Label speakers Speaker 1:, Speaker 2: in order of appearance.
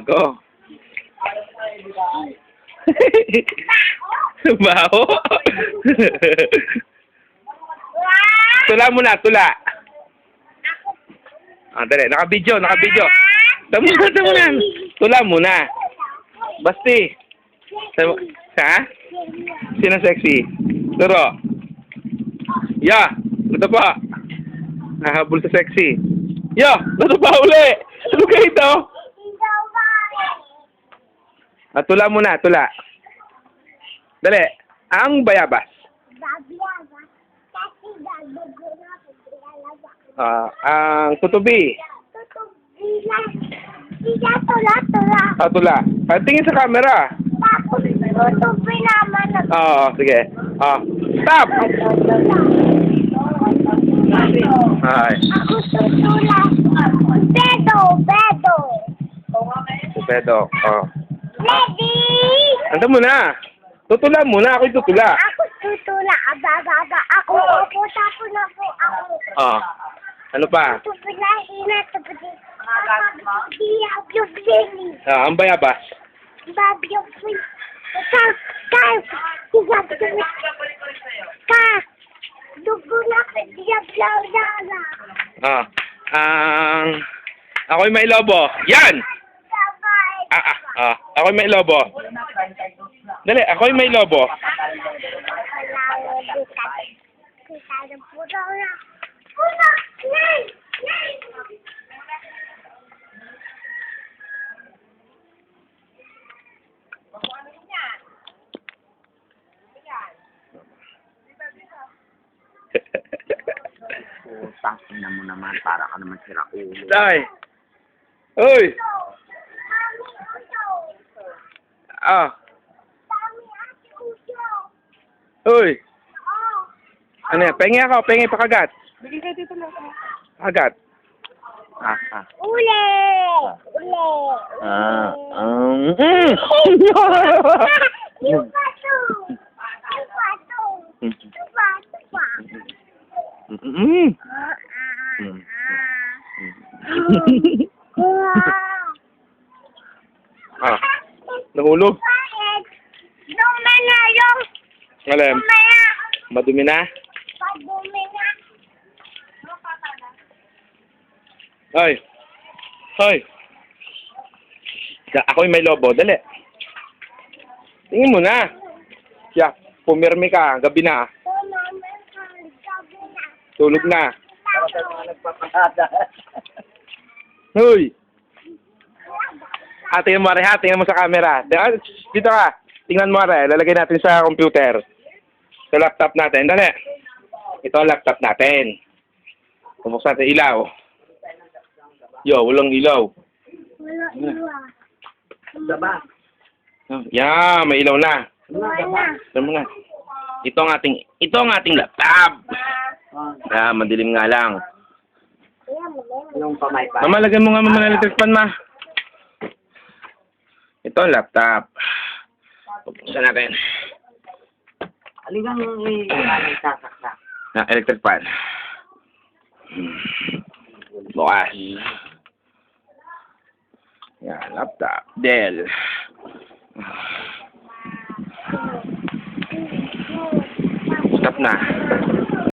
Speaker 1: Go. Baho. Tula muna, tula. Dali. Naka-video. Tama na. Tula muna. Basti. Ha? Sino sexy? Turo. Ito pa. Nahabol sa sexy. Ito pa uli. Ano kayo ito? Tula muna, tula. Dali. Ang bayabas. Ang tutubi. Tula. Tingin sa camera.
Speaker 2: Tutubi naman.
Speaker 1: Sige. Stop! Ay.
Speaker 2: Ako tutula.
Speaker 1: Pedo.
Speaker 2: Ready?
Speaker 1: Ando muna. Tutula muna. Ako'y tutula.
Speaker 2: Ako tutula. Ababa. Ako pupunta po na po ako.
Speaker 1: Ano pa?
Speaker 2: Tutulahin na. Biyab yung belly.
Speaker 1: Ang bayabas.
Speaker 2: Biyab yung belly. Dugo na. Biyab lang.
Speaker 1: Ako'y may lobo. Yan! Ako'y may lobo. Dali, ako'y may lobo.
Speaker 3: Tangin na mo naman, para ka naman sira ulo.
Speaker 1: Tay! Uy! Uy! Ano yan? Pengi pakagat. Pakagat.
Speaker 2: Uli! Yung pato!
Speaker 1: Nahulog. Alam. Madumi na. Hoy. Ako'y may lobo. Dali. Tingin mo na. Pumirmi ka. Gabi na. Tulog na. Hoy. Tingnan mo, Are, ha? Tingnan mo sa camera. Dito ka. Tingnan mo, Are. Lalagay natin sa computer. Sa laptop natin. Dali. Ito ang laptop natin. Bubuksan natin ilaw. Walang ilaw.
Speaker 2: Wala ilaw.
Speaker 1: May ilaw na. Tingnan mo na. Ito ang ating laptop. Madilim nga lang.
Speaker 3: Yung pamay pa.
Speaker 1: Mamalagay mo nga muna electric fan, ma. Ito ang laptop. Buksan natin.
Speaker 3: Aligang sasaksak.
Speaker 1: Electric fan. Bukas. Laptop. Dell. Stop na.